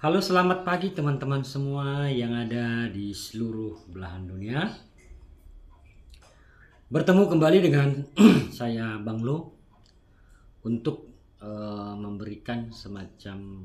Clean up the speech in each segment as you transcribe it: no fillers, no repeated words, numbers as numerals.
Halo, selamat pagi teman-teman semua yang ada di seluruh belahan dunia. Bertemu kembali dengan saya Bang Lo untuk memberikan semacam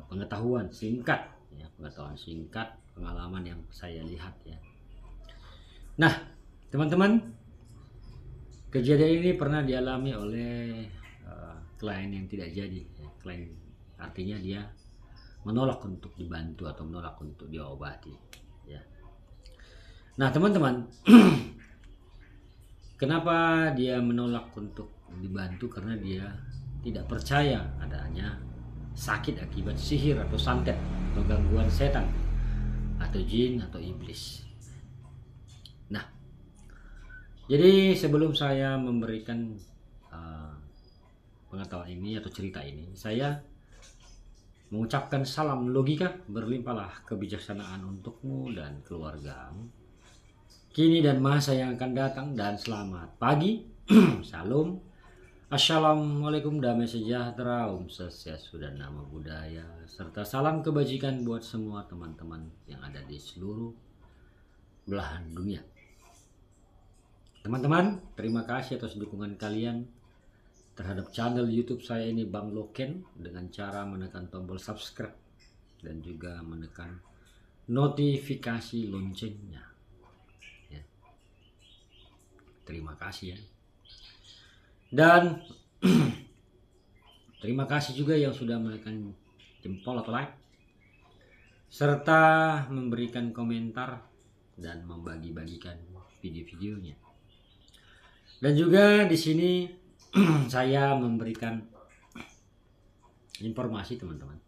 pengetahuan singkat, pengalaman yang saya lihat ya. Nah, teman-teman, kejadian ini pernah dialami oleh klien yang tidak jadi. Klien artinya dia menolak untuk dibantu atau menolak untuk diobati ya. Nah teman-teman, kenapa dia menolak untuk dibantu? Karena dia tidak percaya adanya sakit akibat sihir atau santet atau gangguan setan atau jin atau iblis. Nah, jadi sebelum saya memberikan pengetahuan ini atau cerita ini, saya mengucapkan salam logika, berlimpahlah kebijaksanaan untukmu dan keluargamu kini dan masa yang akan datang, dan selamat pagi. Salam, assalamualaikum, damai sejahtera, om swastiastu dan namo buddhaya, serta salam kebajikan buat semua teman-teman yang ada di seluruh belahan dunia. Teman-teman, terima kasih atas dukungan kalian terhadap channel YouTube saya ini, Bang Loken, dengan cara menekan tombol subscribe dan juga menekan notifikasi loncengnya. Ya. Terima kasih ya. Dan terima kasih juga yang sudah menekan jempol atau like, serta memberikan komentar dan membagi-bagikan video-videonya. Dan juga di sini saya memberikan informasi teman-teman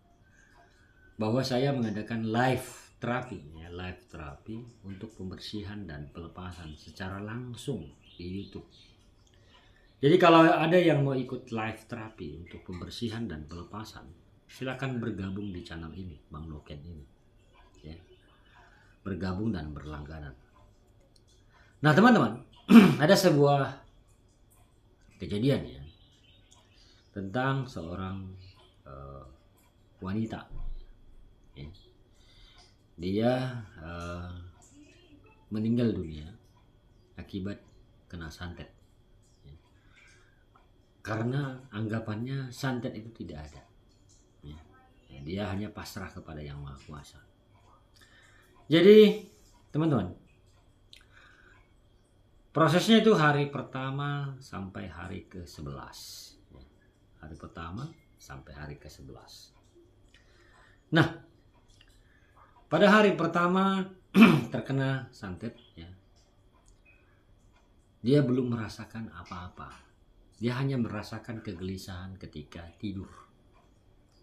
bahwa saya mengadakan live terapi untuk pembersihan dan pelepasan secara langsung di YouTube. Jadi kalau ada yang mau ikut live terapi untuk pembersihan dan pelepasan, silakan bergabung di channel ini, Bang Loken ini. Ya. Bergabung dan berlangganan. Nah teman-teman, ada sebuah kejadian ya tentang seorang wanita ya. Dia meninggal dunia akibat kena santet ya. Karena anggapannya santet itu tidak ada ya. Dia hanya pasrah kepada Yang Maha Kuasa. Jadi teman-teman, prosesnya itu hari pertama sampai hari ke-11 ya. Hari pertama sampai hari ke-11. Nah, pada hari pertama terkena santet ya, dia belum merasakan apa-apa. Dia hanya merasakan kegelisahan ketika tidur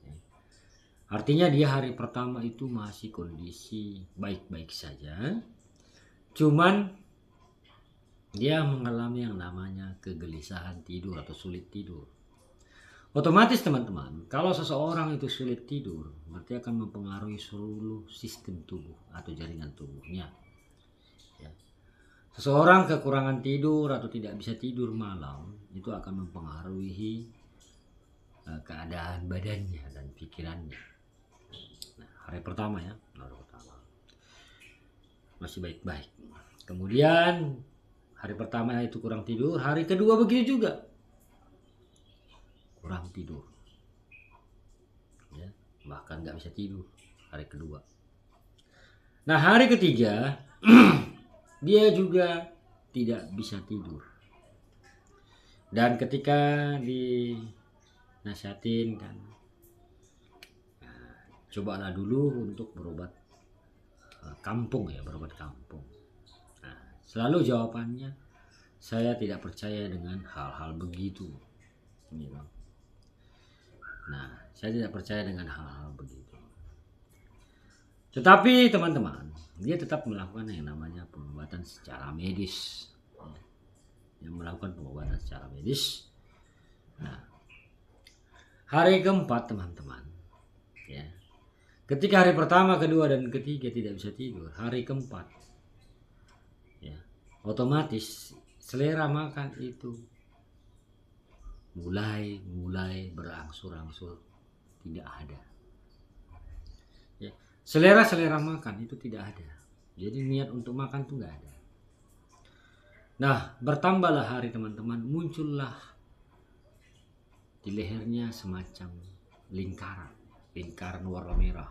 ya. Artinya dia hari pertama itu masih kondisi baik-baik saja, cuman dia mengalami yang namanya kegelisahan tidur atau sulit tidur. Otomatis teman-teman, kalau seseorang itu sulit tidur, berarti akan mempengaruhi seluruh sistem tubuh atau jaringan tubuhnya. Ya. Seseorang kekurangan tidur atau tidak bisa tidur malam, itu akan mempengaruhi keadaan badannya dan pikirannya. Nah, hari pertama ya, masih baik-baik. Kemudian hari pertama itu kurang tidur, hari kedua begitu juga. Kurang tidur. Ya, bahkan nggak bisa tidur hari kedua. Nah, hari ketiga dia juga tidak bisa tidur. Dan ketika dinasihatin kan, cobalah dulu untuk berobat kampung ya, berobat kampung. Selalu jawabannya, saya tidak percaya dengan hal-hal begitu. Nah, saya tidak percaya dengan hal-hal begitu. Tetapi teman-teman, dia tetap melakukan yang namanya pengobatan secara medis. Yang melakukan pengobatan secara medis. Nah, hari keempat teman-teman, ya. Ketika hari pertama, kedua, dan ketiga tidak bisa tidur, hari keempat, ya, otomatis selera makan itu mulai berangsur-angsur tidak ada. selera makan itu tidak ada. Jadi niat untuk makan tuh nggak ada. Nah, bertambahlah hari teman-teman, muncullah di lehernya semacam lingkaran warna merah,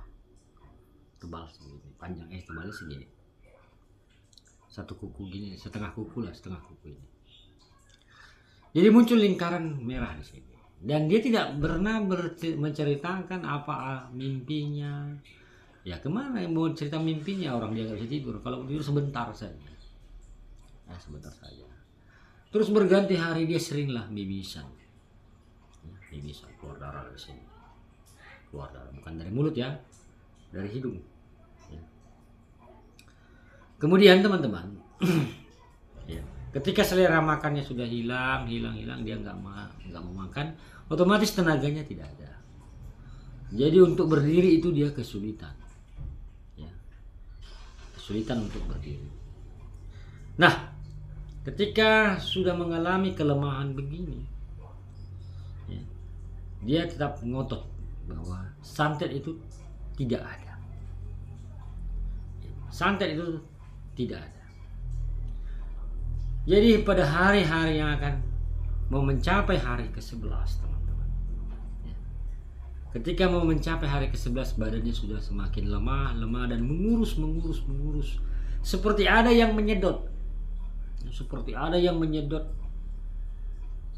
tebal segini, panjang tebalnya segini, satu kuku gini, setengah kuku ini. Jadi muncul lingkaran merah di sini, dan dia tidak pernah menceritakan apa mimpinya. Ya kemana yang mau cerita mimpinya, orang dia nggak bisa tidur. Kalau tidur sebentar saja, sebentar saja. Terus berganti hari dia seringlah bibisan, keluar darah dari sini, keluar darah bukan dari mulut ya, dari hidung. Ya. Kemudian teman-teman, ya, ketika selera makannya sudah hilang, dia nggak mau makan, otomatis tenaganya tidak ada. Jadi untuk berdiri itu dia kesulitan, ya, kesulitan untuk berdiri. Nah, ketika sudah mengalami kelemahan begini, ya, dia tetap ngotot bahwa santet itu tidak ada. Santet itu tidak ada. Jadi pada hari-hari yang akan mau mencapai hari ke-11 teman-teman, ya, ketika mau mencapai hari ke-11 badannya sudah semakin lemah dan mengurus, seperti ada yang menyedot,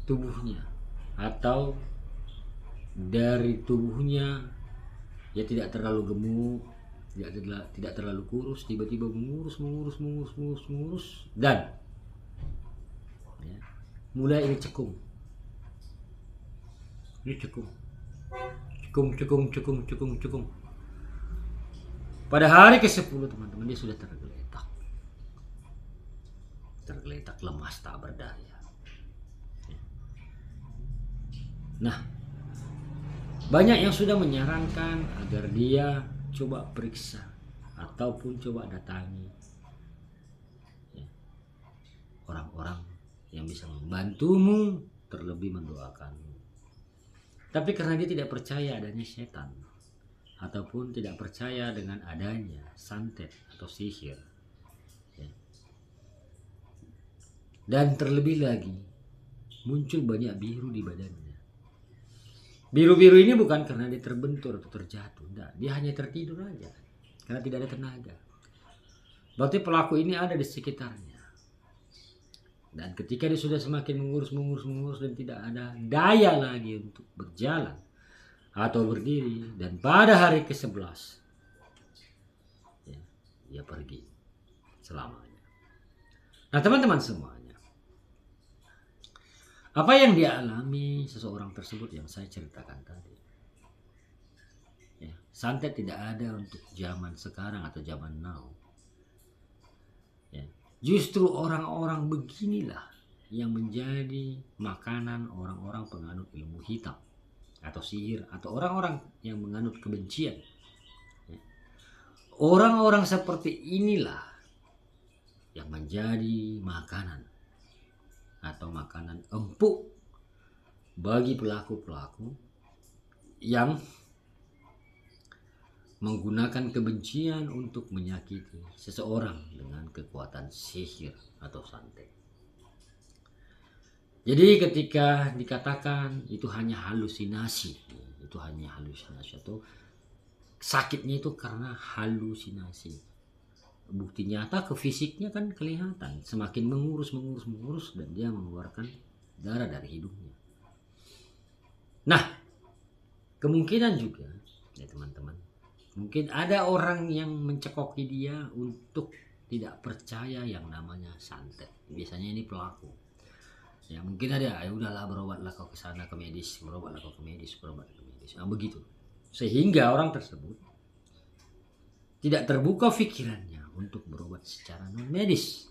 tubuhnya, atau dari tubuhnya ya tidak terlalu gemuk, tidak terlalu kurus, tiba-tiba mengurus dan ya, mulai ini cekung. Pada hari ke-10 teman-teman, dia sudah tergeletak lemas tak berdaya. Nah, banyak yang sudah menyarankan agar dia coba periksa ataupun coba datangi, ya, orang-orang yang bisa membantumu, terlebih mendoakanmu. Tapi karena dia tidak percaya adanya setan ataupun tidak percaya dengan adanya santet atau sihir, ya, dan terlebih lagi muncul banyak biru di badannya. Biru-biru ini bukan karena dia terbentur atau terjatuh, enggak, dia hanya tertidur aja karena tidak ada tenaga. Berarti pelaku ini ada di sekitarnya. Dan ketika dia sudah semakin mengurus dan tidak ada daya lagi untuk berjalan atau berdiri, dan pada hari ke-11 ya, dia pergi selamanya. Nah teman-teman semuanya, apa yang dia alami seseorang tersebut yang saya ceritakan tadi, ya, santet tidak ada untuk zaman sekarang atau zaman now. Ya, justru orang-orang beginilah yang menjadi makanan orang-orang penganut ilmu hitam atau sihir, atau orang-orang yang menganut kebencian. Ya. Orang-orang seperti inilah yang menjadi makanan atau makanan empuk bagi pelaku-pelaku yang menggunakan kebencian untuk menyakiti seseorang dengan kekuatan sihir atau santet. Jadi ketika dikatakan itu hanya halusinasi atau sakitnya itu karena halusinasi, bukti nyata ke fisiknya kan kelihatan, semakin mengurus dan dia mengeluarkan darah dari hidungnya. Nah, kemungkinan juga ya teman-teman, mungkin ada orang yang mencekoki dia untuk tidak percaya yang namanya santet. Biasanya ini pelaku. Ya mungkin ada, ya udahlah berobatlah kau ke sana ke medis, berobat ke medis. Nah begitu. Sehingga orang tersebut tidak terbuka pikirannya untuk berobat secara non medis.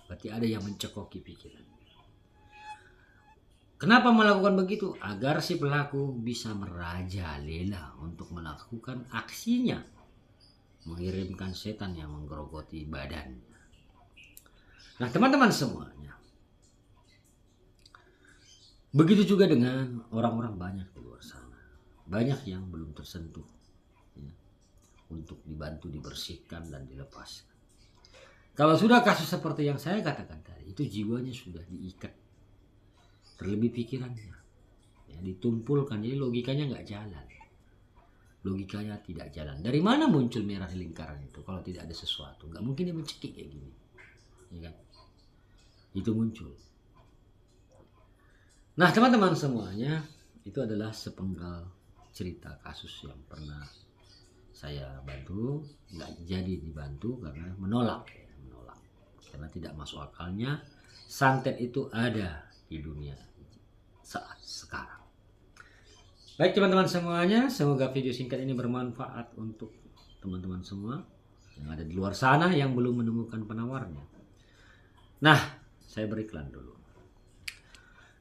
Berarti ada yang mencekoki pikiran. Kenapa melakukan begitu? Agar si pelaku bisa merajalela untuk melakukan aksinya, mengirimkan setan yang menggerogoti badannya. Nah teman-teman semuanya, begitu juga dengan orang-orang banyak di luar sana. Banyak yang belum tersentuh, ya. untuk dibantu dibersihkan dan dilepaskan. Kalau sudah kasus seperti yang saya katakan tadi, itu jiwanya sudah diikat, terlebih pikirannya, ya, ditumpulkan, jadi logikanya nggak jalan. Logikanya tidak jalan. Dari mana muncul merah di lingkaran itu? Kalau tidak ada sesuatu, nggak mungkin dia mencekik kayak gini, ya kan? Itu muncul. Nah teman-teman semuanya, itu adalah sepenggal cerita kasus yang pernah saya bantu. Nggak jadi dibantu karena menolak, karena tidak masuk akalnya santet itu ada di dunia saat sekarang. Baik teman-teman semuanya, semoga video singkat ini bermanfaat untuk teman-teman semua yang ada di luar sana yang belum menemukan penawarnya. Nah, saya beriklan dulu.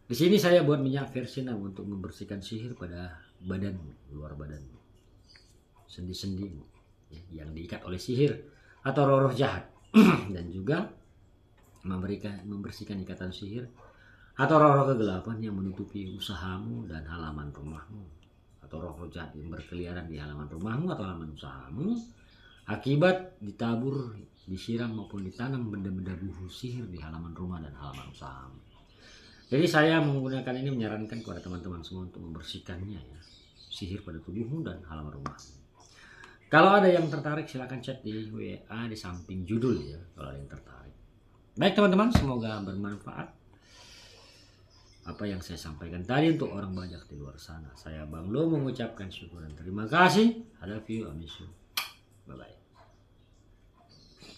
Di sini saya buat minyak versina untuk membersihkan sihir pada badanmu, luar badanmu, sendi-sendimu, ya, yang diikat oleh sihir atau roh-roh jahat, dan juga membersihkan ikatan sihir atau roh-roh kegelapan yang menutupi usahamu dan halaman rumahmu, atau roh-roh jahat yang berkeliaran di halaman rumahmu atau halaman usahamu akibat ditabur, disiram maupun ditanam benda-benda buhu sihir di halaman rumah dan halaman usahamu. Jadi saya menggunakan ini menyarankan kepada teman-teman semua untuk membersihkannya, ya, sihir pada tubuhmu dan halaman rumahmu. Kalau ada yang tertarik silahkan chat di WA di samping judul, ya, kalau ada yang tertarik. Baik teman-teman, semoga bermanfaat apa yang saya sampaikan tadi untuk orang banyak di luar sana. Saya Bang Lo mengucapkan syukur dan terima kasih. I love you, I miss you. Bye bye.